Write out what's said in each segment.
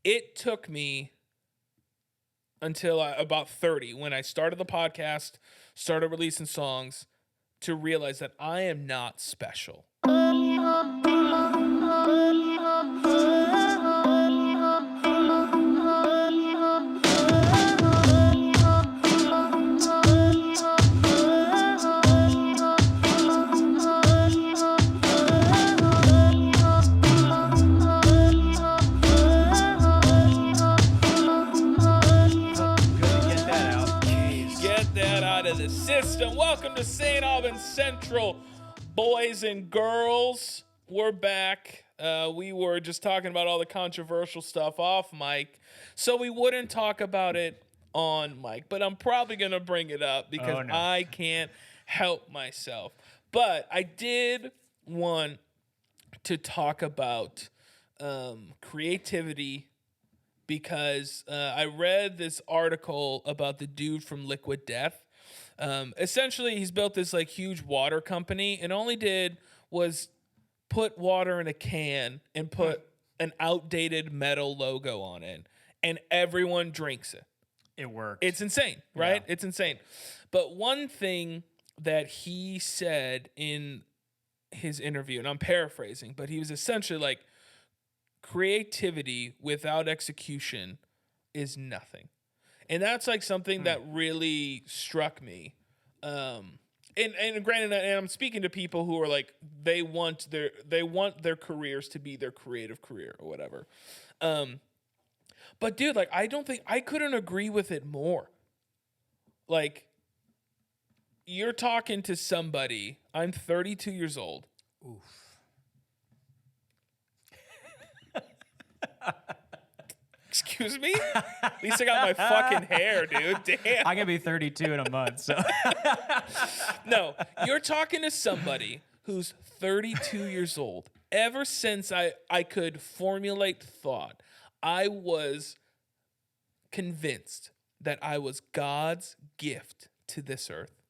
It took me until about 30 when I started the podcast, started releasing songs, to realize that I am not special. The system. Welcome to Saint Aubin Central, boys and girls. We're back. We were just talking about all the controversial stuff off mic, so we wouldn't talk about it on mic, but I'm probably going to bring it up because I can't help myself. But I did want to talk about creativity because I read this article about the dude from Liquid Death. Essentially, he's built this like huge water company, and all he did was put water in a can and put an outdated metal logo on it, and everyone drinks it. It works. It's insane, right? Yeah. It's insane. But one thing that he said in his interview, and I'm paraphrasing, but he was essentially like, creativity without execution is nothing. And that's like something that really struck me. And granted, and I'm speaking to people who are like, they want their careers to be their creative career or whatever. But dude, like, I couldn't agree with it more. Like, you're talking to somebody, I'm 32 years old. Oof. Excuse me? At least I got my fucking hair, dude. Damn. I'm going to be 32 in a month, so. No, you're talking to somebody who's 32 years old. Ever since I could formulate thought, I was convinced that I was God's gift to this earth.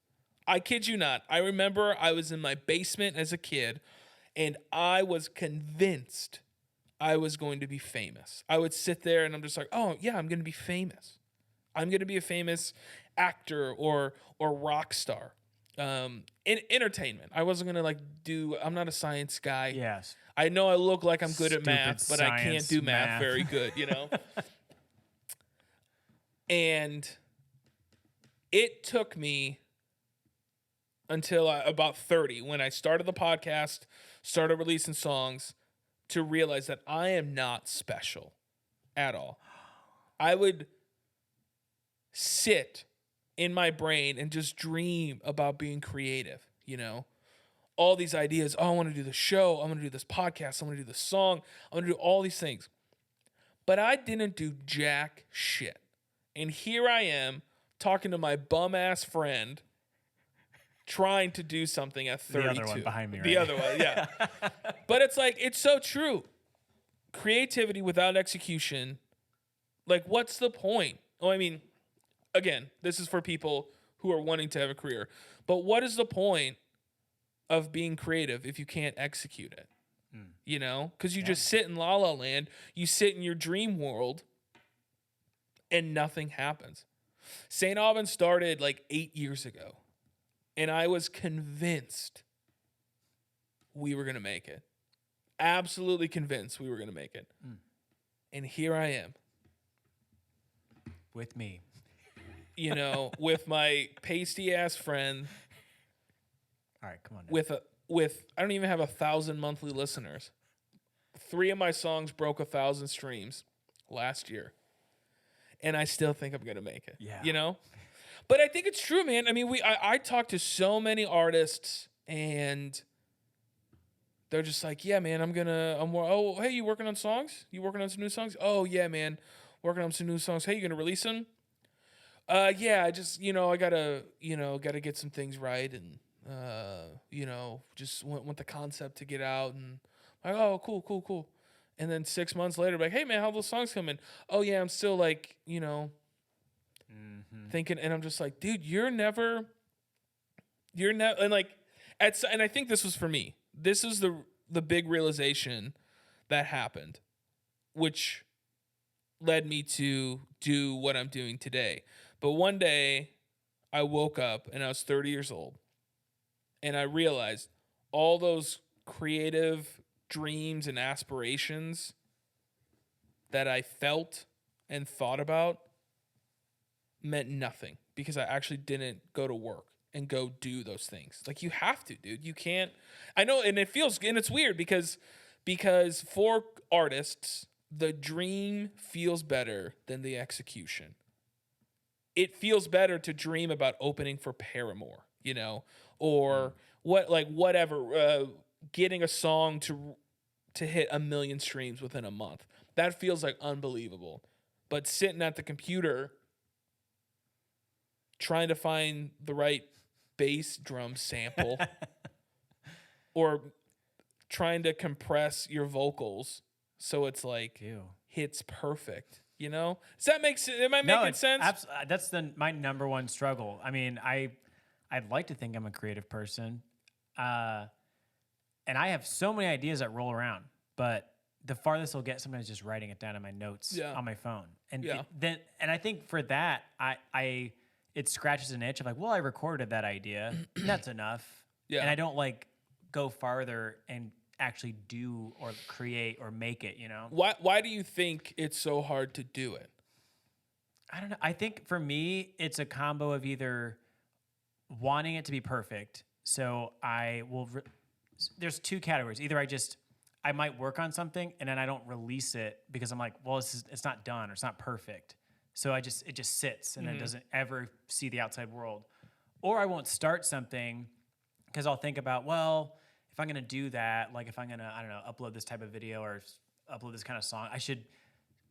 I kid you not. I remember I was in my basement as a kid, and I was convinced I was going to be famous. I would sit there and I'm just like, oh yeah, I'm going to be famous. I'm going to be a famous actor or rock star. In entertainment. I wasn't going to like I'm not a science guy. Yes. I know I look like I'm good at Stupid math, but I can't do math very good, you know? And it took me until about 30 when I started the podcast, started releasing songs, to realize that I am not special at all. I would sit in my brain and just dream about being creative, you know? All these ideas. Oh, I want to do the show. I'm going to do this podcast. I'm going to do the song. I'm going to do all these things. But I didn't do jack shit. And here I am talking to my bum-ass friend trying to do something at 32. The other one behind me, right? The other one, yeah. But it's like, it's so true. Creativity without execution, like, what's the point? Oh, I mean, again, this is for people who are wanting to have a career. But what is the point of being creative if you can't execute it? You know? Because you just sit in La La Land, you sit in your dream world, and nothing happens. Saint Aubin started like 8 years ago. And I was convinced we were going to make it. Absolutely convinced we were going to make it. And here I am. With me. You know, with my pasty-ass friend. All right, come on. With I don't even have 1,000 monthly listeners. 3 of my songs broke 1,000 streams last year. And I still think I'm going to make it. Yeah. You know? But I think it's true, man. I mean, I talk to so many artists, and they're just like, yeah, man, oh, hey, you working on songs? You working on some new songs? Oh, yeah, man, working on some new songs. Hey, you going to release them? Yeah, I just, I gotta get some things right, and, just want the concept to get out, and like, oh, cool. And then 6 months later, like, hey, man, how those songs coming? Oh, yeah, I'm still like, thinking, and I'm just like, dude, and like, and I think this was for me. This is the big realization that happened, which led me to do what I'm doing today. But one day I woke up and I was 30 years old and I realized all those creative dreams and aspirations that I felt and thought about meant nothing because I actually didn't go to work and go do those things. Like, you have to, dude. You can't. I know, and it's weird because for artists, the dream feels better than the execution. It feels better to dream about opening for Paramore, or whatever, getting a song to hit 1 million streams within a month. That feels like unbelievable. But sitting at the computer trying to find the right bass drum sample or trying to compress your vocals so it's like hits perfect, Does that make sense? Am I making sense? That's my number one struggle. I mean, I'd like to think I'm a creative person, and I have so many ideas that roll around, but the farthest I'll get sometimes just writing it down in my notes on my phone. And then I think for that, it scratches an itch of like, well, I recorded that idea. That's enough. Yeah. And I don't like go farther and actually do or create or make it, Why do you think it's so hard to do it? I don't know. I think for me, it's a combo of either wanting it to be perfect. So I will, there's two categories. Either I might work on something and then I don't release it because I'm like, well, it's not done or it's not perfect. So it just sits and it doesn't ever see the outside world. Or I won't start something because I'll think about, well, if I'm going to do that, like if I'm going to, I don't know, upload this type of video or upload this kind of song, I should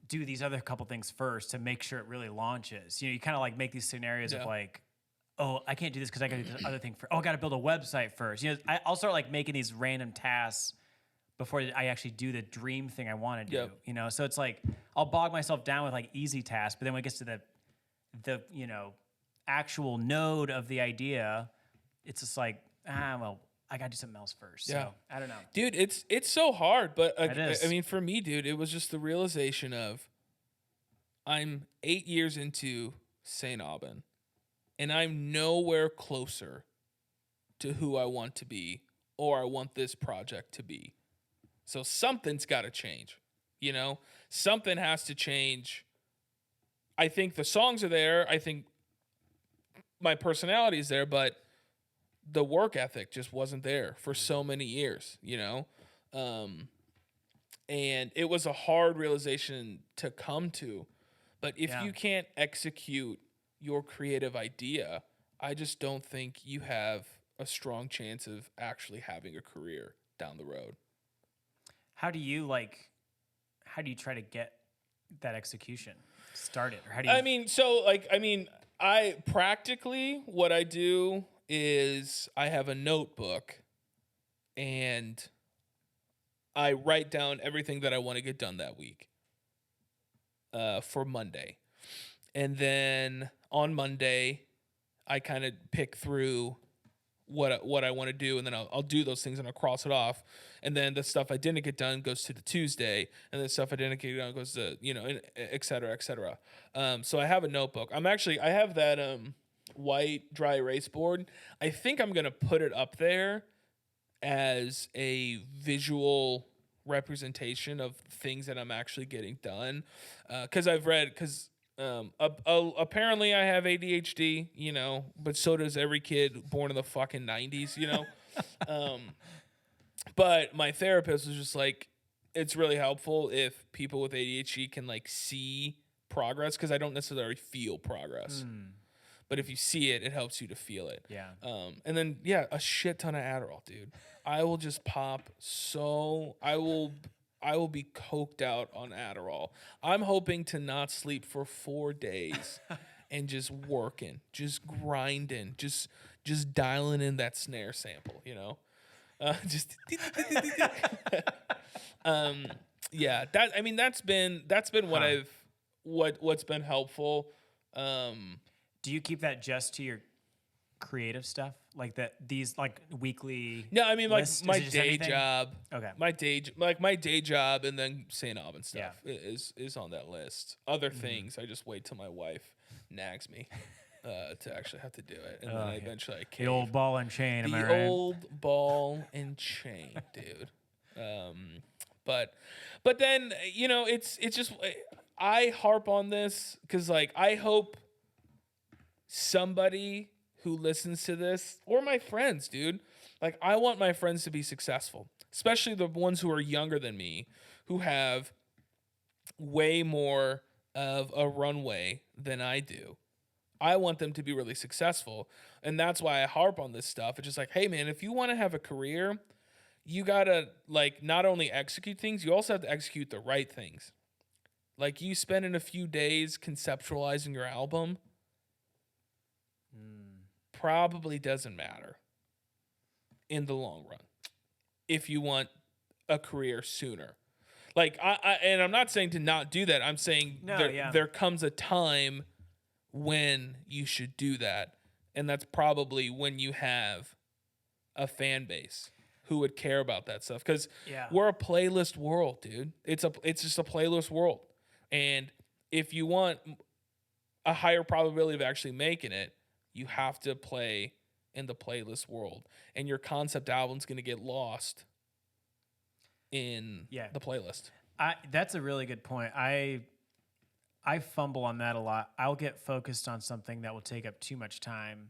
do these other couple things first to make sure it really launches. You kind of like make these scenarios of like, oh, I can't do this because I got to do this other thing first. Oh, I got to build a website first. I'll start like making these random tasks before I actually do the dream thing I want to do, So it's like, I'll bog myself down with like easy tasks, but then when it gets to the actual node of the idea, it's just like, well, I got to do something else first. Yeah. So I don't know. Dude, it's so hard, but I mean, for me, dude, it was just the realization of I'm 8 years into Saint Aubin and I'm nowhere closer to who I want to be or I want this project to be. So something's got to change, Something has to change. I think the songs are there. I think my personality is there, but the work ethic just wasn't there for so many years, And it was a hard realization to come to. But if you can't execute your creative idea, I just don't think you have a strong chance of actually having a career down the road. How do you try to get that execution started? Or how do you I practically what I do is I have a notebook and I write down everything that I want to get done that week for Monday. And then on Monday, I kind of pick through what I want to do, and then I'll do those things and I'll cross it off. And then the stuff I didn't get done goes to the Tuesday, and the stuff I didn't get done goes to, et cetera, et cetera. So I have a notebook. I have that white dry erase board. I think I'm going to put it up there as a visual representation of things that I'm actually getting done. Because apparently I have ADHD, but so does every kid born in the fucking 90s, But my therapist was just like, it's really helpful if people with ADHD can like see progress, because I don't necessarily feel progress. But if you see it, it helps you to feel it. Yeah. And then, a shit ton of Adderall, dude. I will just pop I will be coked out on Adderall. I'm hoping to not sleep for 4 days and just working, just grinding, just dialing in that snare sample, just that's been what's been helpful. Do you keep that just to your creative stuff? Like these like weekly No, I mean like lists? Is my it just day anything? job. Okay. My day job, and then Saint Aubin stuff Yeah. is on that list. Other things, I just wait till my wife nags me to actually have to do it, and then I eventually I The cave. old ball and chain, am I The right? old ball and chain, dude. But then it's just I harp on this because like I hope somebody who listens to this, or my friends, dude, like I want my friends to be successful, especially the ones who are younger than me, who have way more of a runway than I do. I want them to be really successful. And that's why I harp on this stuff. It's just like, hey man, if you want to have a career, you gotta like not only execute things, you also have to execute the right things. Like you spending a few days conceptualizing your album probably doesn't matter in the long run if you want a career sooner. Like and I'm not saying to not do that. I'm saying there comes a time when you should do that, and that's probably when you have a fan base who would care about that stuff, because we're a playlist world, dude. It's just a playlist world, and if you want a higher probability of actually making it, you have to play in the playlist world, and your concept album's going to get lost in the playlist. That's a really good point. I fumble on that a lot. I'll get focused on something that will take up too much time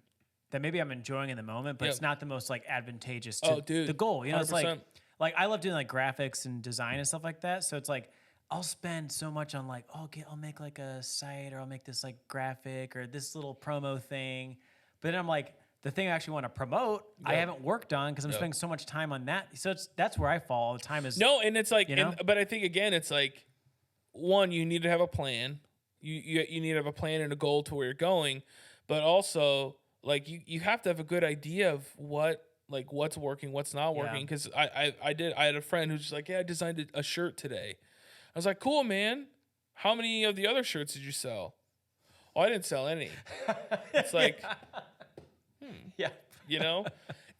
that maybe I'm enjoying in the moment, but it's not the most like advantageous to the goal. You know, 100%. It's like I love doing like graphics and design and stuff like that. So it's like I'll spend so much on like, I'll make like a site, or I'll make this like graphic or this little promo thing. But then I'm like, the thing I actually want to promote, I haven't worked on because I'm spending so much time on that. So that's where I fall all the time. Is and it's like, but I think again, it's like, one, you need to have a plan. You need to have a plan and a goal to where you're going, but also like you have to have a good idea of what's working, what's not working. Because I had a friend who's just like, I designed a shirt today. I was like, cool, man. How many of the other shirts did you sell? Oh, I didn't sell any. It's like,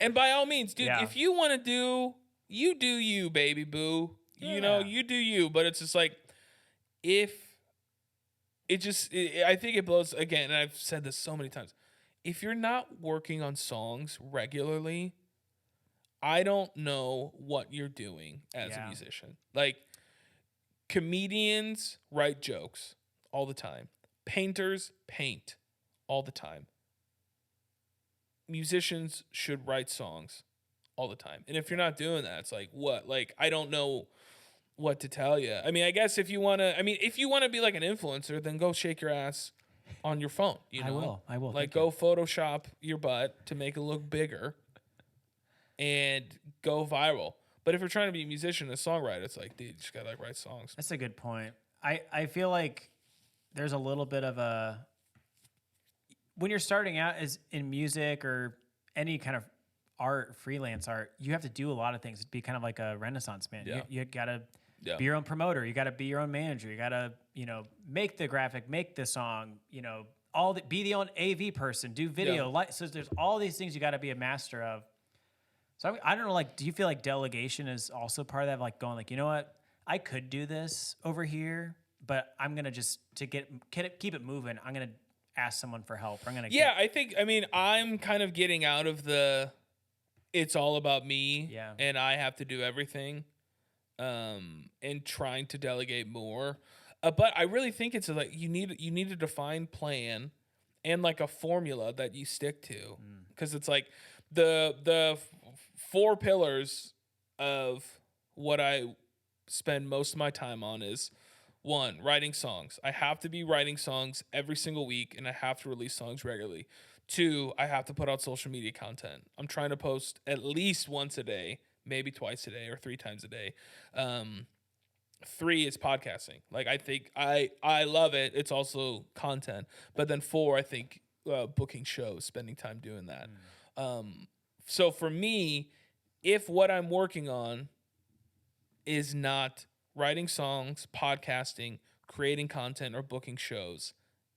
And by all means, dude, if you want to do you, baby boo. You do you. But it's just like, I think it blows, again, and I've said this so many times, if you're not working on songs regularly, I don't know what you're doing as a musician. Like, comedians write jokes all the time. Painters paint all the time. Musicians should write songs all the time. And if you're not doing that, it's like, what? Like, I don't know what to tell you. I mean, I guess if you want to be like an influencer, then go shake your ass on your phone. I will. Like, go Photoshop your butt to make it look bigger and go viral. But if you're trying to be a musician and a songwriter, it's like, dude, you just gotta like write songs. That's a good point. I feel like there's a little bit of a, when you're starting out as in music or any kind of art, freelance art, you have to do a lot of things to be kind of like a Renaissance man. You gotta be your own promoter. You gotta be your own manager. You gotta, make the graphic, make the song, be the own AV person, do video. So there's all these things you gotta be a master of. So I don't know, like, do you feel like delegation is also part of that? Like going like, you know what, I could do this over here, but I'm gonna just keep it moving, I'm gonna ask someone for help. I'm kind of getting out of the it's all about me and I have to do everything, and trying to delegate more. But I really think it's like you need a defined plan and like a formula that you stick to, because it's like the 4 pillars of what I spend most of my time on is, 1, writing songs. I have to be writing songs every single week, and I have to release songs regularly. 2, I have to put out social media content. I'm trying to post at least once a day, maybe twice a day or 3 times a day. 3 is podcasting. Like, I think I love it. It's also content. But then 4, I think booking shows, spending time doing that. So for me, if what I'm working on is not writing songs, podcasting, creating content, or booking shows,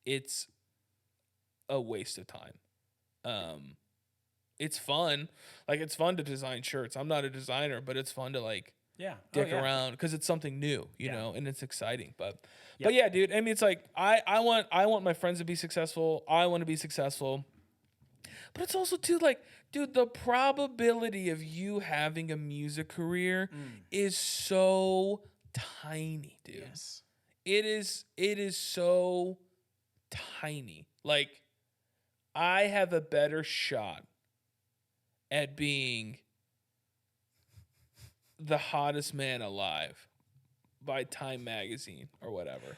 it's a waste of time. it's fun. Like, it's fun to design shirts. I'm not a designer, but it's fun to like Yeah. dick around because it's something new, you Yeah. know, and it's exciting. But Yep. yeah, dude. I mean, it's like I want my friends to be successful. I want to be successful. But it's also too like, dude, the probability of you having a music career is so tiny, dude. Yes. It is so tiny. Like, I have a better shot at being the hottest man alive by Time Magazine or whatever.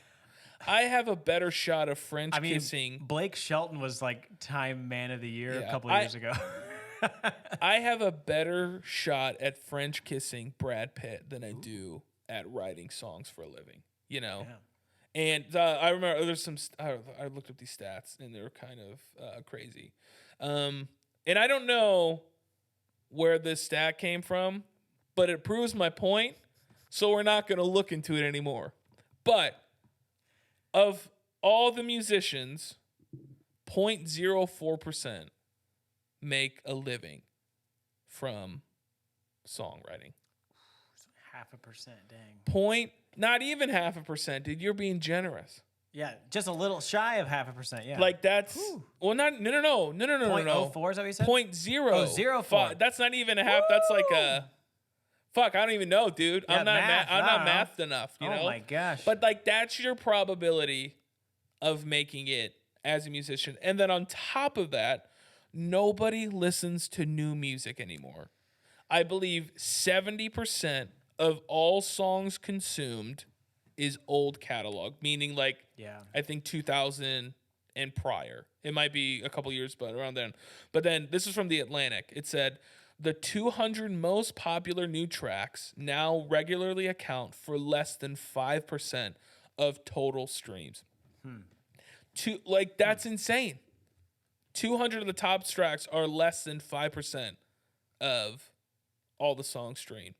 I have a better shot of French kissing. Blake Shelton was like Time Man of the Year a couple of years ago. I have a better shot at French kissing Brad Pitt than I do at writing songs for a living, you know? Yeah. And I remember there's some, I looked up these stats and they were kind of crazy. And I don't know where this stat came from, but it proves my point. So we're not going to look into it anymore. But of all the musicians, 0.04% make a living from songwriting. 0.5%, dang. Not even 0.5%, dude. You're being generous. Yeah, just a little shy of 0.5%. Yeah, Like that's well, not no. 0.04 is that what you said? 0.05. That's not even a half. That's like a fuck. I don't even know, dude. Yeah, I'm not I'm not know. mathed enough. You know? Oh my gosh. But like that's your probability of making it as a musician, and then on top of that, nobody listens to new music anymore. I believe 70% of all songs consumed is old catalog, meaning like I think 2000 and prior. It might be a couple years, but around then. But then this is from The Atlantic. It said the 200 most popular new tracks now regularly account for less than 5% of total streams. That's insane. 200 of the top tracks are less than 5% of all the songs streamed.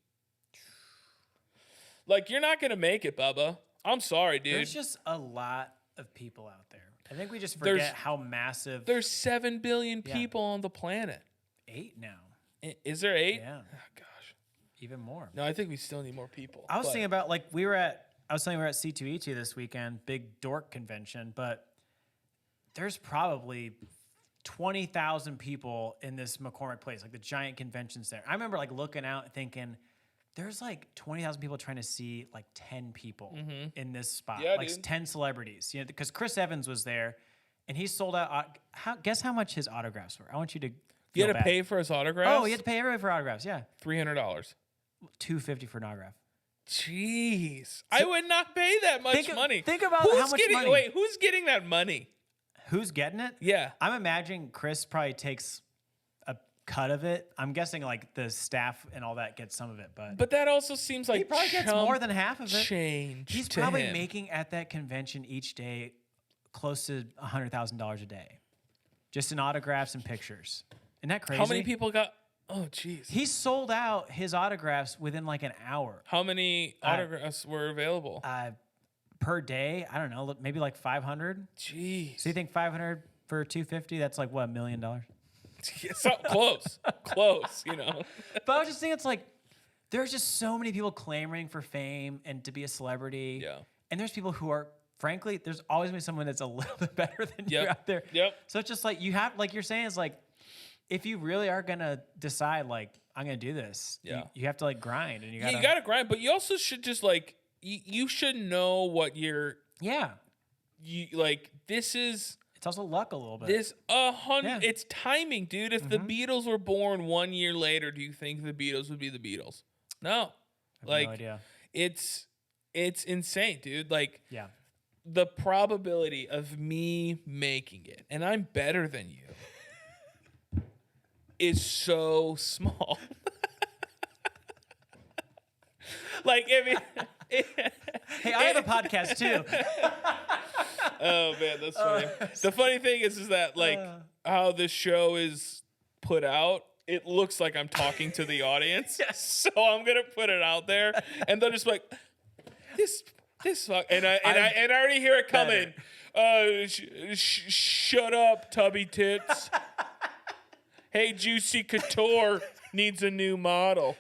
Like, you're not going to make it, Bubba. I'm sorry, dude. There's just a lot of people out there. I think we just forget how massive. There's 7 billion people on the planet. 8 now. Is there 8? Yeah. Oh, gosh. Even more. No, I think we still need more people. I was thinking about, like, we were at C2E2 this weekend, big dork convention, but there's probably 20,000 people in this McCormick Place, like the giant convention center. I remember like looking out and thinking, there's like 20,000 people trying to see like 10 people in this spot, like 10 celebrities. You know, because Chris Evans was there, and he sold out. Guess how much his autographs were? I want you to. You had to pay for his autographs? Oh, you had to pay everybody for autographs. Yeah, $300. $250 for an autograph. Jeez, so I would not pay that much money. Think about how much money. Wait, who's getting that money? Who's getting it? Yeah. I'm imagining Chris probably takes a cut of it. I'm guessing like the staff and all that gets some of it, but that also seems like he probably gets more than half of it. Change. He's probably making at that convention each day close to $100,000 a day, just in autographs and pictures. Isn't that crazy? How many people got? Oh, jeez. He sold out his autographs within like an hour. How many autographs were available? Per day, I don't know, maybe like 500. Jeez. So you think 500 for 250? That's like what, $1 million? So close, you know. But I was just thinking, it's like there's just so many people clamoring for fame and to be a celebrity. Yeah. And there's people who are, frankly, there's always been someone that's a little bit better than you out there. Yep. So it's just like you have, like you're saying, is like if you really are gonna decide, like I'm gonna do this, you have to like grind and you gotta grind, but you also should just like. You should know what you're. Yeah. You like. This is. It's also luck a little bit. This 100. It's timing, dude. If the Beatles were born 1 year later, do you think the Beatles would be the Beatles? No. I have no idea. It's insane, dude. Like. Yeah. The probability of me making it, and I'm better than you, is so small. Like, I mean. Hey, I have a podcast too. Oh man, that's funny. The funny thing is that like how this show is put out, it looks like I'm talking to the audience. Yes. So I'm gonna put it out there, and they're just like, this fuck, and I already hear it coming. Shut up, tubby tits. Hey, Juicy Couture needs a new model.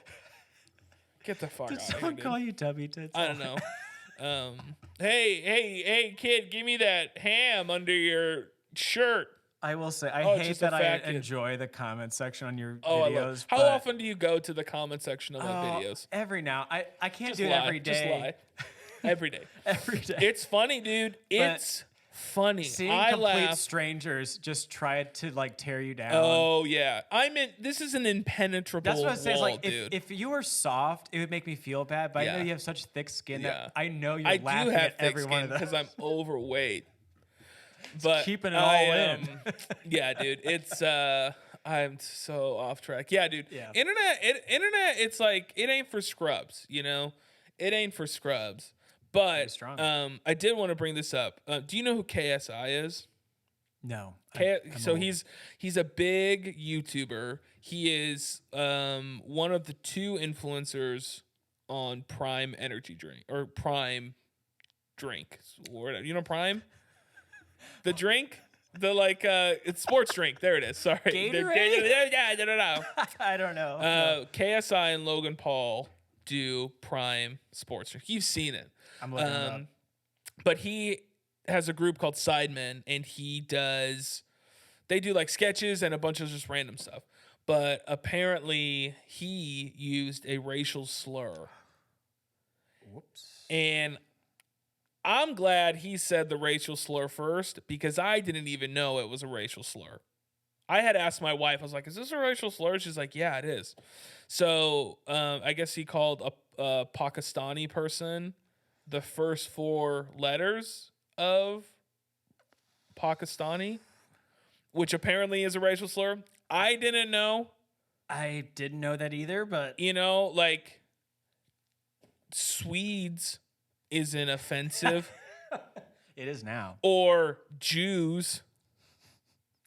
Get the fuck Did out of here, someone dude. call you Tubby Tits? I don't know. Hey, kid, give me that ham under your shirt. I will say, I it's hate just a that I fat kid. enjoy the comment section on your Oh, I videos. love. How but- often do you go to the comment section of my videos? Every now. I can't Just do it lie. every Just day. lie. Every day. Every day. It's funny, dude. It's funny. Seeing I complete laugh. strangers just try to like tear you down. Oh yeah, this is an impenetrable That's what I say. Is wall, like dude. if you were soft, it would make me feel bad. But I know Yeah. you have such thick skin Yeah. that I know you're I do laughing have at thick every one skin of those. because I'm overweight. But keeping it all in. Yeah, dude. It's I'm so off track. Yeah, dude. Yeah. Internet. It's like it ain't for scrubs. You know, it ain't for scrubs. But strong. I did want to bring this up. Do you know who KSI is? No. So he's a big YouTuber. He is one of the 2 influencers on Prime energy drink or Prime drink. You know Prime? The drink? The it's sports drink. There it is. Sorry. Gatorade? Yeah. I don't know. KSI and Logan Paul do Prime sports drink. You've seen it. I'm looking it up. But he has a group called Sidemen, and they do like sketches and a bunch of just random stuff. But apparently he used a racial slur. Whoops. And I'm glad he said the racial slur first because I didn't even know it was a racial slur. I had asked my wife, I was like, is this a racial slur? She's like, yeah, it is. So I guess he called a Pakistani person the first 4 letters of Pakistani, which apparently is a racial slur. I didn't know. I didn't know that either, but You know, like Swedes isn't offensive it is now. or Jews.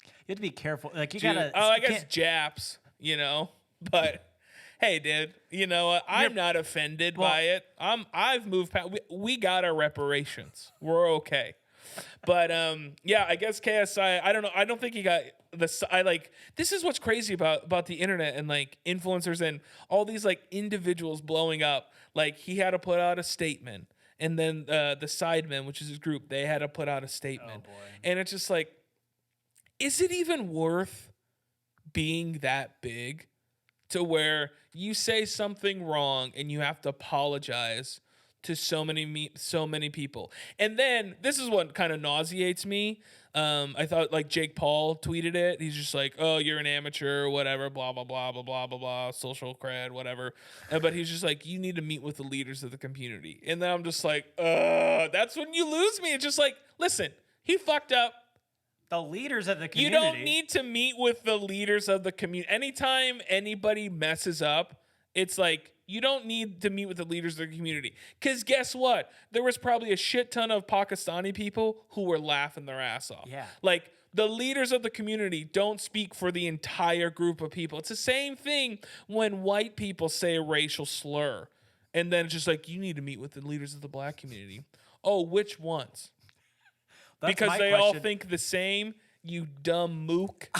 You have to be careful. Like you Dude, gotta. I you guess can't- Japs, you know, but hey, dude, you know what? I'm not offended by it. I've moved past. We got our reparations. We're okay. But yeah, I guess KSI. I don't know. I don't think he got this. This is what's crazy about the internet and like influencers and all these like individuals blowing up. Like he had to put out a statement, and then the Sidemen, which is his group, they had to put out a statement. Oh, boy. And it's just like, is it even worth being that big to where you say something wrong and you have to apologize to so many people? And then this is what kind of nauseates me. I thought like Jake Paul tweeted it. He's just like, oh, you're an amateur, whatever, blah, blah, blah, blah, blah, blah, blah, social cred, whatever. But he's just like, you need to meet with the leaders of the community. And then I'm just like, that's when you lose me. It's just like, listen, he fucked up. The leaders of the You community. don't need to meet with the leaders of the community. Anytime anybody messes up, it's like, you don't need to meet with the leaders of the community. Because guess what? There was probably a shit ton of Pakistani people who were laughing their ass off. Yeah. Like, the leaders of the community don't speak for the entire group of people. It's the same thing when white people say a racial slur. And then it's just like, you need to meet with the leaders of the black community. Oh, which ones? That's Because my they all question. think the same, you dumb mook.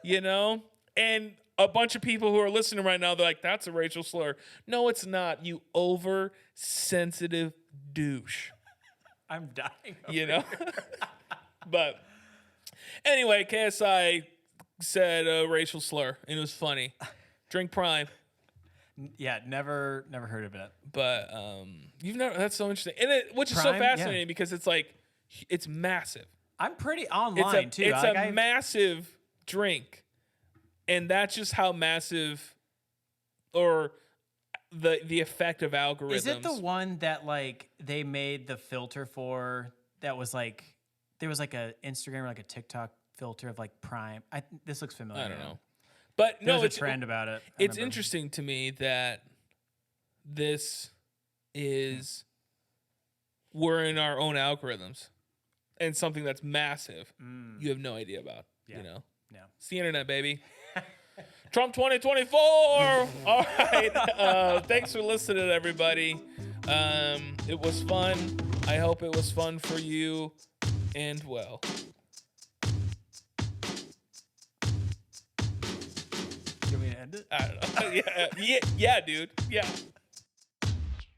You know? And a bunch of people who are listening right now, they're like, that's a racial slur. No, it's not. You oversensitive douche. I'm dying. You know? But anyway, KSI said a racial slur, and it was funny. Drink Prime. Yeah, never heard of it. But you've never, that's so interesting. And which is so Prime, yeah. fascinating because it's like, it's massive. I'm pretty online too. It's Like, a massive drink, and that's just how massive, or the effect of algorithms. Is it the one that like they made the filter for? That was like there was like a Instagram or like a TikTok filter of like Prime. This looks familiar. I don't know, but There no, was it's a trend about it. I It's remember. interesting to me that this is we're in our own algorithms, and something that's massive. You have no idea about. Yeah. You know. No. It's the internet, baby. Trump 2024. All right. Thanks for listening, everybody. It was fun. I hope it was fun for you. And well. understand it. I don't know. Yeah, dude. Yeah.